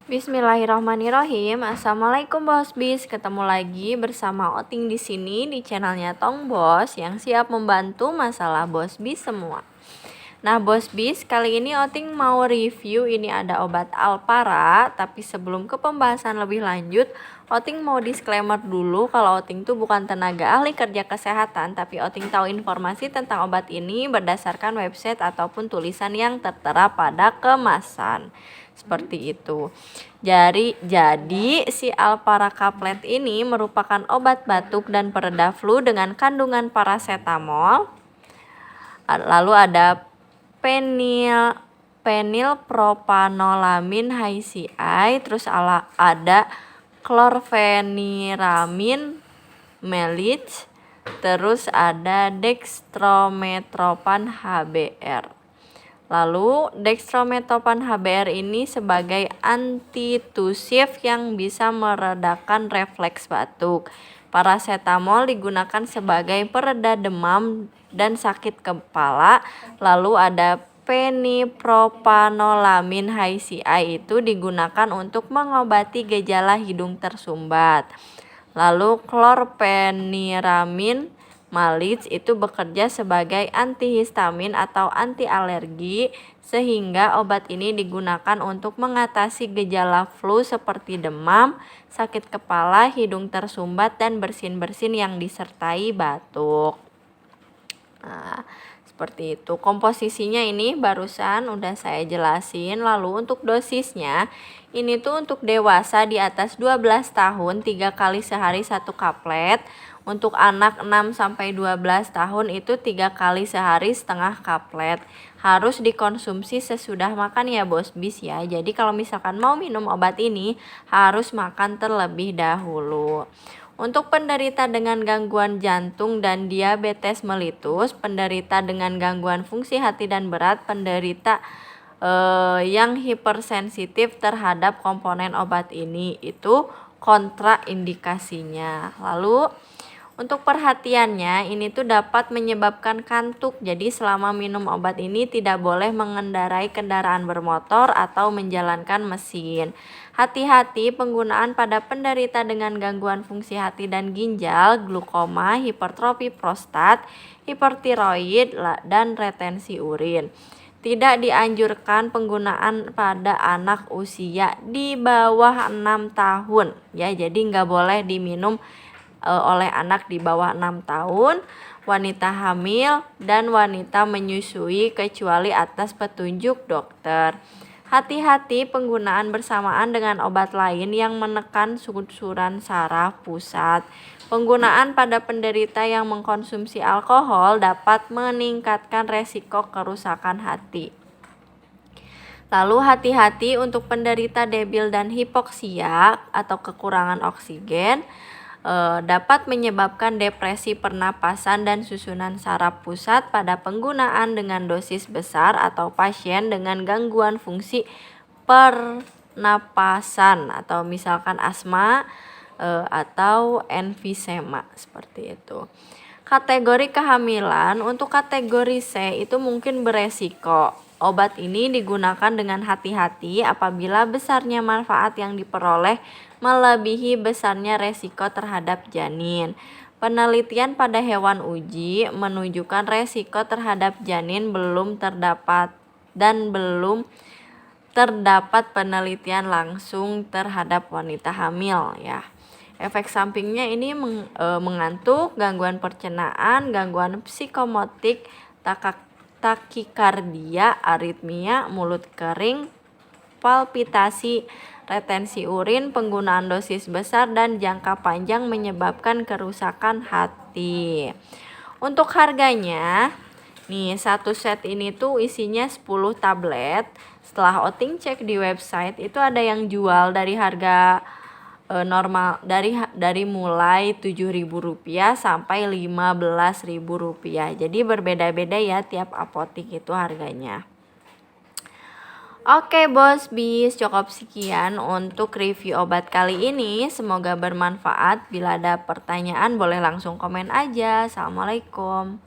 Bismillahirrahmanirrahim. Assalamualaikum Bos Bis. Ketemu lagi bersama Oting di sini di channelnya Tong Bos yang siap membantu masalah Bos Bis semua. Nah Bos Bis, kali ini Oting mau review ini ada obat Alpara. Tapi sebelum ke pembahasan lebih lanjut, Oting mau disclaimer dulu kalau Oting tuh bukan tenaga ahli kerja kesehatan, tapi Oting tahu informasi tentang obat ini berdasarkan website ataupun tulisan yang tertera pada kemasan. Seperti itu. Jadi si Alpara Caplet ini merupakan obat batuk dan pereda flu dengan kandungan paracetamol. Lalu ada penilpropanolamin HCI, terus ada chlorpheniramine melite, terus ada dextromethorphan HBr. Lalu dextromethorphan HBr ini sebagai antitusif yang bisa meredakan refleks batuk. Paracetamol digunakan sebagai pereda demam dan sakit kepala. Lalu ada penilpropanolamin HCI itu digunakan untuk mengobati gejala hidung tersumbat. Lalu chlorpheniramine Malits itu bekerja sebagai antihistamin atau anti alergi, sehingga obat ini digunakan untuk mengatasi gejala flu seperti demam, sakit kepala, hidung tersumbat, dan bersin-bersin yang disertai batuk. Nah, seperti itu. Komposisinya ini barusan udah saya jelasin. Lalu untuk dosisnya, ini tuh untuk dewasa di atas 12 tahun 3 kali sehari 1 kaplet. Untuk anak 6-12 tahun itu 3 kali sehari setengah kaplet. Harus dikonsumsi sesudah makan ya Bos Bis ya. Jadi kalau misalkan mau minum obat ini harus makan terlebih dahulu. Untuk penderita dengan gangguan jantung dan diabetes mellitus, penderita dengan gangguan fungsi hati dan berat, penderita yang hipersensitif terhadap komponen obat ini itu kontraindikasinya. Lalu untuk perhatiannya, ini tuh dapat menyebabkan kantuk. Jadi selama minum obat ini tidak boleh mengendarai kendaraan bermotor atau menjalankan mesin. Hati-hati penggunaan pada penderita dengan gangguan fungsi hati dan ginjal, glukoma, hipertrofi prostat, hipertiroid, dan retensi urin. Tidak dianjurkan penggunaan pada anak usia di bawah 6 tahun. Ya, jadi nggak boleh diminum oleh anak di bawah 6 tahun, wanita hamil, dan wanita menyusui kecuali atas petunjuk dokter. Hati-hati penggunaan bersamaan dengan obat lain yang menekan susuran saraf pusat. Penggunaan pada penderita yang mengkonsumsi alkohol dapat meningkatkan resiko kerusakan hati. Lalu hati-hati untuk penderita debil dan hipoksia atau kekurangan oksigen. Dapat menyebabkan depresi pernapasan dan susunan saraf pusat pada penggunaan dengan dosis besar atau pasien dengan gangguan fungsi pernapasan atau misalkan asma atau emfisema seperti itu. Kategori kehamilan, untuk kategori C itu mungkin beresiko. Obat ini digunakan dengan hati-hati apabila besarnya manfaat yang diperoleh melebihi besarnya resiko terhadap janin. Penelitian pada hewan uji menunjukkan resiko terhadap janin belum terdapat dan belum terdapat penelitian langsung terhadap wanita hamil ya. Efek sampingnya ini mengantuk, gangguan pencernaan, gangguan psikomotik, takikardia, aritmia, mulut kering, palpitasi, retensi urin, penggunaan dosis besar, dan jangka panjang menyebabkan kerusakan hati. Untuk harganya, nih satu set ini tuh isinya 10 tablet. Setelah Oting cek di website itu ada yang jual dari harga normal dari mulai Rp7.000 sampai Rp15.000. Jadi berbeda-beda ya tiap apotik itu harganya. Oke Bos Bis, cukup sekian untuk review obat kali ini. Semoga bermanfaat. Bila ada pertanyaan boleh langsung komen aja. Assalamualaikum.